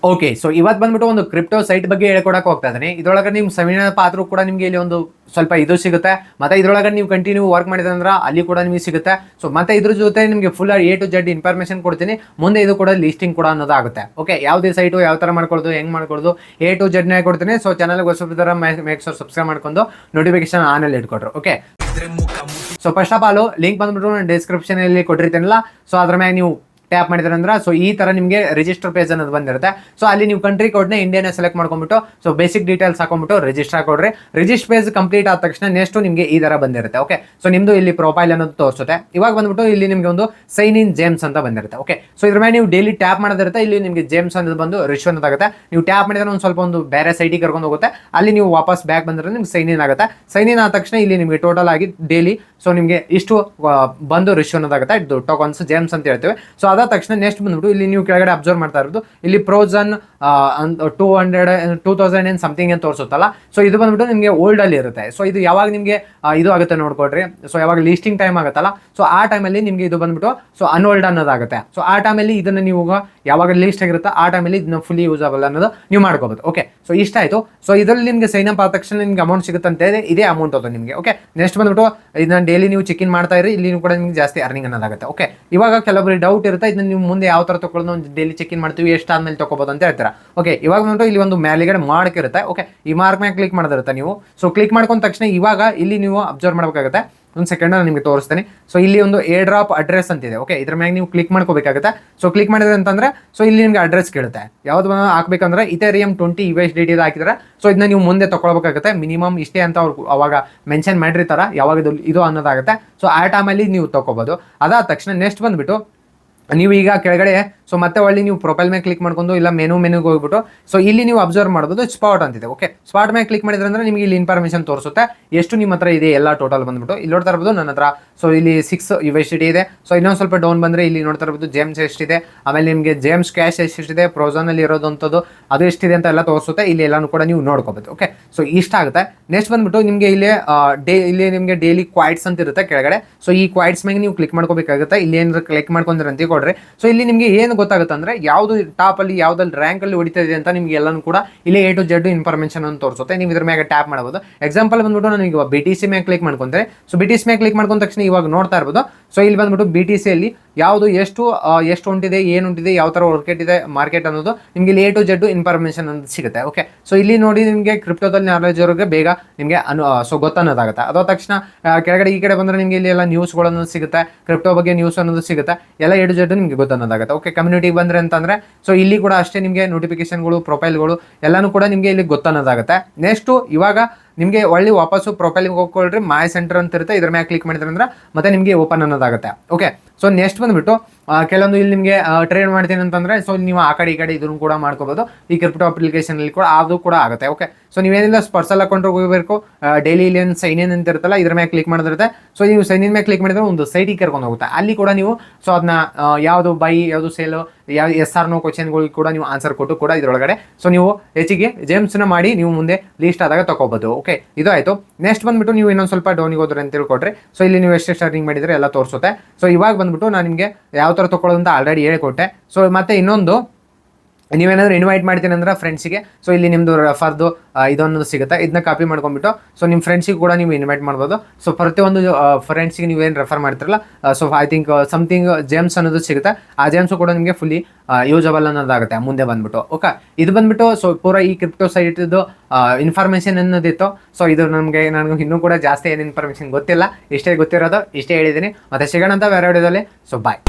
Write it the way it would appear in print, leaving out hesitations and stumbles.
Okay, so ಇವತ್ತು ಬಂದ್ಬಿಟ್ಟು ಒಂದು ಕ್ರಿಪ್ಟೋ ಸೈಟ್ ಬಗ್ಗೆ ಹೇಳ್ಕೊಡಕ್ಕೆ ಹೋಗ್ತಾ ಇದ್ದೀನಿ. ಇದ್ರೊಳಗೆ ನಿಮ್ಮ ಸವಿನ ಪಾತ್ರ ಕೂಡ ನಿಮಗೆ ಇಲ್ಲಿ ಒಂದು ಸ್ವಲ್ಪ ಇದು ಸಿಗುತ್ತೆ. ಮತ್ತೆ ಇದ್ರೊಳಗೆ ನೀವು ಕಂಟಿನ್ಯೂ ವರ್ಕ್ ಮಾಡಿದ್ರೆ ಅಂದ್ರೆ ಅಲ್ಲಿ ಕೂಡ ನಿಮಗೆ ಸಿಗುತ್ತೆ. ಸೊ ಮತ್ತೆ ಇದ್ರ ಜೊತೆ ನಿಮಗೆ full A to Z information ಕೊಡ್ತೀನಿ. ಮುಂದೆ ಇದು ಕೂಡ ಲಿಸ್ಟಿಂಗ್ ಕೂಡ ಅನ್ನೋದಾಗುತ್ತೆ. ಓಕೆ, ಯಾವುದೇ ಸೈಟು ಯಾವ ಥರ ಮಾಡ್ಕೊಳ್ಳೋದು, ಹೆಂಗೆ ಮಾಡ್ಕೊಳ್ಳೋದು A to Z ನೇ ಕೊಡ್ತೀನಿ. ಸೊ ಚಾನಲ್ಗೆ ಹೊಸಬರ ಮೇಕ್ ಶೋರ್ ಸಬ್ಸ್ಕ್ರೈಬ್ ಮಾಡ್ಕೊಂಡು ನೋಟಿಫಿಕೇಶನ್ ಆನಲ್ಲಿ ಇಟ್ಕೊಡ್ರು. Okay, so first of all link ಬಂದ್ಬಿಟ್ಟು ನಾನು ಡಿಸ್ಕ್ರಿಪ್ಷನ್ ಅಲ್ಲಿ ಕೊಟ್ಟಿರ್ತೀನಲ್ಲ, ಸೊ ಅದ್ರ ಮ್ಯಾಗ ನೀವು ಟ್ಯಾಪ್ ಮಾಡಿದ್ರೆ ಅಂದ್ರೆ ಸೊ ಈ ತರ ನಿಮಗೆ ರಿಜಿಸ್ಟರ್ ಪೇಜ್ ಅನ್ನೋದು ಬಂದಿರುತ್ತೆ. ಸೊ ಅಲ್ಲಿ ನೀವು ಕಂಟ್ರಿ ಕೋಡ್ನ ಇಂಡಿಯಾನ ಸೆಲೆಕ್ಟ್ ಮಾಡ್ಕೊಂಡ್ಬಿಟ್ಟು ಸೊ ಬೇಸಿಕ್ ಡೀಟೇಲ್ಸ್ ಹಾಕೊಂಡ್ಬಿಟ್ಟು ರಿಜಿಸ್ಟರ್ ಕೊಡ್ರಿ. ರಿಜಿಸ್ಟರ್ ಪೇಜ್ ಕಂಪ್ಲೀಟ್ ಆದ ತಕ್ಷಣ ನೆಕ್ಸ್ಟ್ ನಿಮಗೆ ಈ ತರ ಬಂದಿರುತ್ತೆ. ಓಕೆ, ಸೊ ನಿಮ್ದು ಇಲ್ಲಿ ಪ್ರೊಫೈಲ್ ಅನ್ನೋದು ತೋರಿಸುತ್ತೆ. ಇವಾಗ ಬಂದ್ಬಿಟ್ಟು ಇಲ್ಲಿ ನಿಮಗೆ ಒಂದು ಸೈನ್ ಇನ್ ಜೇಮ್ಸ್ ಅಂತ ಬಂದಿರುತ್ತೆ. ಓಕೆ, ಸೊ ಇದ್ರ ಮೇಲೆ ನೀವು ಡೈಲಿ ಟ್ಯಾಪ್ ಮಾಡೋದಿರುತ್ತೆ. ಇಲ್ಲಿ ನಿಮಗೆ ಜೇಮ್ಸ್ ಅನ್ನೋದು ಬಂದು ರಿಶ್ ಅನ್ನೋದಾಗುತ್ತೆ. ನೀವು ಟ್ಯಾಪ್ ಮಾಡಿದ್ರೆ ಒಂದು ಸ್ವಲ್ಪ ಒಂದು ಬೇರೆ ಸೈಟಿಗೆ ಕರ್ಕೊಂಡು ಹೋಗುತ್ತೆ. ಅಲ್ಲಿ ನೀವು ವಾಪಸ್ ಬ್ಯಾಕ್ ಬಂದ್ರೆ ನಿಮ್ಗೆ ಸೈನ್ ಇನ್ ಆಗುತ್ತೆ. ಸೈನ್ ಇನ್ ಆದ ತಕ್ಷಣ ಇಲ್ಲಿ ನಿಮಗೆ ಟೋಟಲ್ ಆಗಿ ಡೈಲಿ ಸೊ ನಿಮಗೆ ಇಷ್ಟು ಬಂದು ರಿಶ್ ಅನ್ನೋದಾಗುತ್ತೆ. ಇದು ಟೋಕನ್ಸ್ ಜೇಮ್ಸ್ ಅಂತ ಹೇಳ್ತೇವೆ. ಸೊ ಅದಾದ ತಕ್ಷಣ ನೆಕ್ಸ್ಟ್ ಬಂದ್ಬಿಟ್ಟು ಇಲ್ಲಿ ನೀವು ಕೆಳಗಡೆ ಅಬ್ಸರ್ವ್ ಮಾಡ್ತಾ ಇರೋದು ಇಲ್ಲಿ ಪ್ರೋಜನ್ 2000 ಏನ್ ಸಮಥಿಂಗ್ ಅಂತ ತೋರಿಸುತ್ತಲ್ಲ. ಸೊ ಇದು ಬಂದ್ಬಿಟ್ಟು ನಿಮಗೆ ಓಲ್ಡ್ ಅಲ್ಲಿ ಇರುತ್ತೆ. ಸೊ ಇದು ಯಾವಾಗ ನಿಮಗೆ ಇದು ಆಗುತ್ತೆ ನೋಡ್ಕೊಡ್ರಿ. ಸೊ ಯಾವಾಗ ಲೀಸ್ಟಿಂಗ್ ಟೈಮ್ ಆಗುತ್ತಲ್ಲ, ಸೊ ಆ ಟೈಮಲ್ಲಿ ನಿಮಗೆ ಇದು ಬಂದ್ಬಿಟ್ಟು ಸೊ ಅನ್ಓಲ್ಡ್ ಅನ್ನೋದಾಗುತ್ತೆ. ಸೊ ಆ ಟೈಮಲ್ಲಿ ಇದನ್ನ ನೀವು ಯಾವಾಗ ಲೀಸ್ಟ್ ಆಗಿರುತ್ತೆ ಆ ಟೈಮಲ್ಲಿ ಇದನ್ನ ಫುಲ್ಲಿ ಯೂಸಬಲ್ ಅನ್ನೋದು ನೀವು ಮಾಡ್ಕೋಬಹುದು. ಓಕೆ, ಸೊ ಇಷ್ಟ ಆಯ್ತು. ಸೊ ಇದರಲ್ಲಿ ನಿಮಗೆ ಸೈನ್ ಅಪ್ ಆದ ತಕ್ಷಣ ನಿಮ್ಗೆ ಅಮೌಂಟ್ ಸಿಗುತ್ತೆ ಅಂತ ಇದೇ ಅಮೌಂಟ್ ಅದು ನಿಮಗೆ. ಓಕೆ, ನೆಕ್ಸ್ಟ್ ಬಂದ್ಬಿಟ್ಟು ಇದನ್ನ ಡೈಲಿ ನೀವು ಚೆಕ್ ಇನ್ ಮಾಡ್ತಾ ಇರಿ. ಇಲ್ಲಿ ಕೂಡ ನಿಮ್ಗೆ ಜಾಸ್ತಿ ಅರ್ನಿಂಗ್ ಅನ್ನೋದಾಗುತ್ತೆ. ಓಕೆ, ಇವಾಗ ಕೆಲವೊಬ್ಬರಿಗೆ ಡೌಟ್ ಇರುತ್ತೆ, ಇದನ್ನ ನೀವು ಮುಂದೆ ಯಾವ ತರ ತಗೊಳ್ಳೋದು, ಒಂದು ಡೈಲಿ ಚೆಕ್ ಇನ್ ಮಾಡ್ತೀವಿ ಎಷ್ಟಾದ್ಮೇಲೆ ತಗೋಬಹುದು ಅಂತ ಹೇಳ್ತೀರಾ. ಓಕೆ, ಇವಾಗ ಬಂದ್ಬಿಟ್ಟು ಇಲ್ಲಿ ಒಂದು ಮೇಲ್ಗಡೆ ಮಾರ್ಕ್ ಇರುತ್ತೆ. ಓಕೆ, ಈ ಮಾರ್ಕ್ ಮೇಲೆ ಕ್ಲಿಕ್ ಮಾಡಿದಿರುತ್ತೆ ನೀವು. ಸೊ ಕ್ಲಿಕ್ ಮಾಡ್ಕೊಂಡ ತಕ್ಷಣ ಇವಾಗ ಇಲ್ಲಿ ನೀವು ಅಬ್ಸರ್ವ್ ಮಾಡಬೇಕಾಗುತ್ತೆ. ಒಂದು ಸೆಕೆಂಡ್ ನಾನು ನಿಮಗೆ ತೋರಿಸ್ತೀನಿ. ಸೊ ಇಲ್ಲಿ ಒಂದು ಏರ್ ಡ್ರಾಪ್ ಅಡ್ರೆಸ್ ಅಂತಿದೆ. ಓಕೆ, ಇದ್ರ ಮ್ಯಾಗ ನೀವು ಕ್ಲಿಕ್ ಮಾಡ್ಕೋಬೇಕಾಗುತ್ತೆ. ಸೊ ಕ್ಲಿಕ್ ಮಾಡಿದ್ರೆ ಅಂತಂದ್ರೆ ಸೊ ಇಲ್ಲಿ ನಿಮ್ಗೆ ಅಡ್ರೆಸ್ ಕೇಳುತ್ತೆ. ಯಾವ್ದು ಹಾಕ್ಬೇಕಂದ್ರೆ ಇಥೇರಿಯಂ 20 USDT ಹಾಕಿದ್ರೆ ಸೊ ಇದನ್ನ ನೀವು ಮುಂದೆ ತಗೊಳ್ಬೇಕಾಗುತ್ತೆ. ಮಿನಿಮಮ್ ಇಷ್ಟೇ ಅಂತ ಅವ್ರು ಅವಾಗ ಮೆನ್ಷನ್ ಮಾಡಿರ್ತಾರ ಯಾವಾಗ ಇದು ಅನ್ನೋದಾಗುತ್ತೆ. ಸೊ ಆ ಟೈಮಲ್ಲಿ ನೀವು ತಗೋಬಹುದು. ಅದಾದ ತಕ್ಷಣ ನೆಕ್ಸ್ಟ್ ಬಂದ್ಬಿಟ್ಟು ನೀವು ಈಗ ಕೆಳಗಡೆ ಸೊ ಮತ್ತೆ ಒಳ್ಳೆ ನೀವು ಪ್ರೊಫೈಲ್ ಮೇಲೆ ಕ್ಲಿಕ್ ಮಾಡ್ಕೊಂಡು ಇಲ್ಲ ಮೆನುಗೆ ಹೋಗ್ಬಿಟ್ಟು ಸೊ ಇಲ್ಲಿ ನೀವು ಅಬ್ಸರ್ವ್ ಮಾಡ್ಬೋದು ಸ್ಪಾಟ್ ಅಂತಿದೆ. ಓಕೆ, ಸ್ಪಾಟ್ ಮೇಲೆ ಕ್ಲಿಕ್ ಮಾಡಿದ್ರೆ ಅಂದ್ರೆ ನಿಮಗೆ ಇಲ್ಲಿ ಇನ್ಫಾರ್ಮೇಷನ್ ತೋರಿಸುತ್ತೆ ಎಷ್ಟು ನಿಮ್ಮ ಹತ್ರ ಇದೆ ಎಲ್ಲ ಟೋಟಲ್ ಬಂದ್ಬಿಟ್ಟು. ಇಲ್ಲಿ ನೋಡ್ತಾ ಇರ್ಬೋದು ನನ್ನ ಹತ್ರ ಸೊ ಇಲ್ಲಿ 6 USDT ಇದೆ. ಸೊ ಇನ್ನೊಂದು ಸ್ವಲ್ಪ ಡೌನ್ ಬಂದ್ರೆ ಇಲ್ಲಿ ನೋಡ್ತಾ ಇರ್ಬೋದು ಜೇಮ್ಸ್ ಎಷ್ಟಿದೆ, ಆಮೇಲೆ ನಿಮಗೆ ಜೇಮ್ಸ್ ಕ್ಯಾಶ್ ಎಷ್ಟಿದೆ, ಪ್ರೋಸನ್ ಅಲ್ಲಿ ಇರೋದಂಥದ್ದು ಅದು ಎಷ್ಟಿದೆ ಅಂತ ಎಲ್ಲ ತೋರಿಸುತ್ತೆ. ಇಲ್ಲಿ ಎಲ್ಲಾನು ಕೂಡ ನೀವು ನೋಡ್ಕೋಬಹುದು. ಓಕೆ, ಸೊ ಇಷ್ಟ ಆಗುತ್ತೆ. ನೆಕ್ಸ್ಟ್ ಬಂದ್ಬಿಟ್ಟು ನಿಮಗೆ ಇಲ್ಲಿ ನಿಮಗೆ ಡೈಲಿ ಕ್ವಾಯ್ಟ್ಸ್ ಅಂತ ಇರುತ್ತೆ ಕೆಳಗಡೆ. ಸೊ ಈ ಕ್ವಾಯ್ಟ್ಸ್ ಮೇಲೆ ನೀವು ಕ್ಲಿಕ್ ಮಾಡ್ಕೋಬೇಕಾಗುತ್ತೆ. ಇಲ್ಲಿ ಏನಾದ್ರು ಕ್ಲಿಕ್ ಮಾಡ್ಕೊಂಡ್ರೆ ಅಂತ ಕೊಡ್ರಿ. ಸೊ ಇಲ್ಲಿ ನಿಮಗೆ ಏನು ಗೊತ್ತಾಗುತ್ತೆ ಅಂದ್ರೆ ಯಾವ್ದು ಟಾಪ್ ಅಲ್ಲಿ ಯಾವ್ದಲ್ಲಿ ರ್ಯಾಂಕ್ ಅಲ್ಲಿ ಹೊಡಿತಾ ಇದೆ ಅಂತ ನಿಮ್ಗೆ ಎಲ್ಲಾನು ಕೂಡ ಇಲ್ಲಿ A to Z ಇನ್ಫಾರ್ಮೇಷನ್ ಅನ್ನು ತೋರಿಸುತ್ತೆ. ನೀವು ಇದ್ರ ಮೇಲೆ ಟ್ಯಾಪ್ ಮಾಡಬಹುದು. ಎಕ್ಸಾಂಪಲ್ ಬಂದ್ಬಿಟ್ಟು ನಾನು ಈಗ BTC ಮೇಲೆ ಕ್ಲಿಕ್ ಮಾಡ್ಕೊಂಡ್ರೆ ಸೊ BTC ಮೇಲೆ ಕ್ಲಿಕ್ ಮಾಡ್ಕೊಂಡ ತಕ್ಷಣ ಇವಾಗ ನೋಡ್ತಾ ಇರ್ಬೋದು. ಸೊ ಇಲ್ಲಿ ಬಂದ್ಬಿಟ್ಟು BTC ಅಲ್ಲಿ ಯಾವುದು ಎಷ್ಟು ಹೊಂಟಿದೆ, ಏನು ಹೊಂಟಿದೆ, ಯಾವ ತರ ಮಾರ್ಕೆಟ್ ಅನ್ನೋದು ನಿಮ್ಗೆ ಇಲ್ಲಿ A to Z ಇನ್ಫಾರ್ಮೇಷನ್ ಅನ್ನೋದು ಸಿಗುತ್ತೆ. ಓಕೆ, ಸೊ ಇಲ್ಲಿ ನೋಡಿ ನಿಮಗೆ ಕ್ರಿಪ್ಟೋದಲ್ಲಿ ನಾಲೆಜ್ ಅವ್ರಿಗೆ ಬೇಗ ನಿಮಗೆ ಸೊ ಗೊತ್ತನ್ನೋದಾಗುತ್ತೆ. ಅದಾದ ತಕ್ಷಣ ಕೆಳಗಡೆ ಈ ಕಡೆ ಬಂದ್ರೆ ನಿಮಗೆ ಇಲ್ಲಿ ಎಲ್ಲ ನ್ಯೂಸ್ಗಳನ್ನು ಸಿಗುತ್ತೆ, ಕ್ರಿಪ್ಟೋ ಬಗ್ಗೆ ನ್ಯೂಸ್ ಅನ್ನೋದು ಸಿಗುತ್ತೆ, ಎಲ್ಲ A to Z ನಿಮಗೆ ಗೊತ್ತನ್ನೋದಾಗುತ್ತೆ. ಓಕೆ, ಕಮ್ಯುನಿಟಿಗೆ ಬಂದ್ರೆ ಅಂತಂದ್ರೆ ಸೊ ಇಲ್ಲಿ ಕೂಡ ಅಷ್ಟೇ ನಿಮಗೆ ನೋಟಿಫಿಕೇಶನ್ಗಳು, ಪ್ರೊಫೈಲ್ಗಳು ಎಲ್ಲಾನು ಕೂಡ ನಿಮಗೆ ಇಲ್ಲಿ ಗೊತ್ತನ್ನೋದಾಗುತ್ತೆ. ನೆಕ್ಸ್ಟ್ ಇವಾಗ ನಿಮಗೆ ಒಳ್ಳೆ ವಾಪಸ್ಸು ಪ್ರೊಫೈಲ್ಗೆ ಹೋಗ್ಕೊಳ್ರಿ. ಮೈ ಸೆಂಟರ್ ಅಂತ ಇರುತ್ತೆ, ಇದ್ರ ಮೇಲೆ ಕ್ಲಿಕ್ ಮಾಡಿದ್ರೆ ಅಂದ್ರೆ ಮತ್ತೆ ನಿಮಗೆ ಓಪನ್ ಅನ್ನೋದಾಗುತ್ತೆ. ಓಕೆ, ಸೊ ನೆಕ್ಸ್ಟ್ ಬಂದ್ಬಿಟ್ಟು ಕೆಲವೊಂದು ಇಲ್ಲಿ ನಿಮಗೆ ಟ್ರೇಡ್ ಮಾಡ್ತೀನಿ ಅಂತಂದ್ರೆ ಸೊ ನೀವು ಆ ಕಡೆ ಈ ಕಡೆ ಇದನ್ನು ಕೂಡ ಮಾಡ್ಕೋಬಹುದು. ಈ ಕ್ರಿಪ್ಟೋ ಅಪ್ಲಿಕೇಶನ್ ಅಲ್ಲಿ ಕೂಡ ಅದು ಕೂಡ ಆಗುತ್ತೆ. ಓಕೆ, ಸೊ ನೀವೇನಿಲ್ಲ ಪರ್ಸನಲ್ ಅಕೌಂಟ್ ಹೋಗಬೇಕು. ಡೈಲಿ ಇಲ್ಲಿ ಏನು ಸೈನ್ ಇನ್ ಅಂತ ಇರುತ್ತಲ್ಲ ಇದ್ರ ಮೇಲೆ ಕ್ಲಿಕ್ ಮಾಡಿದ್ರೆ ಸೊ ನೀವು ಸೈನ್ ಇನ್ ಮೇಲೆ ಕ್ಲಿಕ್ ಮಾಡಿದ್ರೆ ಒಂದು ಸೈಟಿಗೆ ಕರ್ಕೊಂಡು ಹೋಗುತ್ತೆ. ಅಲ್ಲಿ ಕೂಡ ನೀವು ಸೊ ಅದನ್ನ ಯಾವುದು ಬೈ ಯಾವುದು ಸೇಲು ಯಾವ SR ನೋ ಕ್ವಶನ್ಗಳಿಗೆ ಕೂಡ ನೀವು ಆನ್ಸರ್ ಕೊಟ್ಟು ಕೂಡ ಇದ್ರೊಳಗಡೆ ಸೊ ನೀವು ಹೆಚ್ಚಿಗೆ ಜೇಮ್ಸ್ನ ಮಾಡಿ ನೀವು ಮುಂದೆ ಲೀಸ್ಟ್ ಆದಾಗ ತಗೋಬಹುದು. ಓಕೆ, ಇದು ಆಯ್ತು. ನೆಕ್ಸ್ಟ್ ಬಂದ್ಬಿಟ್ಟು ನೀವು ಇನ್ನೊಂದು ಸ್ವಲ್ಪ ಡೌನಿಗೆ ಹೋದ್ರೆ ಅಂತ ತಿಳ್ಕೊಡ್ರಿ. ಸೊ ಇಲ್ಲಿ ನೀವು ಎಷ್ಟು ಅರ್ನಿಂಗ್ ಮಾಡಿದ್ರೆ ಎಲ್ಲ ತೋರಿಸುತ್ತೆ. ಸೊ ಇವಾಗ ಬಂದ್ಬಿಟ್ಟು ನಾನು ನಿಮಗೆ ಯಾವ ಥರ ತಗೊಳ್ಳೋದು ಅಂತ ಆಲ್ರೆಡಿ ಹೇಳಿಕೊಟ್ಟೆ. ಸೊ ಮತ್ತೆ ಇನ್ನೊಂದು ನೀವೇನಾದ್ರೂ ಇನ್ವೈಟ್ ಮಾಡ್ತೀನಿ ಅಂದ್ರೆ ಫ್ರೆಂಡ್ಸಿಗೆ ಸೊ ಇಲ್ಲಿ ನಿಮ್ಮದು ರೆಫರ್ದು ಇದೊಂದು ಸಿಗುತ್ತೆ. ಇದನ್ನ ಕಾಪಿ ಮಾಡ್ಕೊಂಡ್ಬಿಟ್ಟು ಸೊ ನಿಮ್ಮ ಫ್ರೆಂಡ್ಸಿಗೆ ಕೂಡ ನೀವು ಇನ್ವೈಟ್ ಮಾಡ್ಬೋದು. ಸೊ ಪ್ರತಿಯೊಂದು ಫ್ರೆಂಡ್ಸಿಗೆ ನೀವೇನು ರೆಫರ್ ಮಾಡ್ತಿರಲ್ಲ so I think something James ಅನ್ನೋದು ಸಿಗುತ್ತೆ. ಆ ಜೇಮ್ಸು ಕೂಡ ನಿಮಗೆ ಫುಲ್ಲಿ ಯೂಸಬಲ್ ಅನ್ನೋದಾಗುತ್ತೆ ಮುಂದೆ ಬಂದ್ಬಿಟ್ಟು. ಓಕೆ, ಇದು ಬಂದ್ಬಿಟ್ಟು ಸೊ ಪೂರ ಈ ಕ್ರಿಪ್ಟೋ ಸೈಟ್ದು ಇನ್ಫಾರ್ಮೇಷನ್ ಅನ್ನೋದಿತ್ತು. ಸೊ ಇದು ನನಗೆ ಇನ್ನೂ ಕೂಡ ಜಾಸ್ತಿ ಏನು ಇನ್ಫಾರ್ಮೇಷನ್ ಗೊತ್ತಿಲ್ಲ. ಇಷ್ಟೇ ಗೊತ್ತಿರೋದು, ಇಷ್ಟೇ ಹೇಳಿದ್ದೀನಿ. ಮತ್ತೆ ಸಿಗೋಣ ಅಂತ ಬೇರೆ ವಿಡಿಯೋದಲ್ಲಿ. ಸೊ ಬಾಯ್.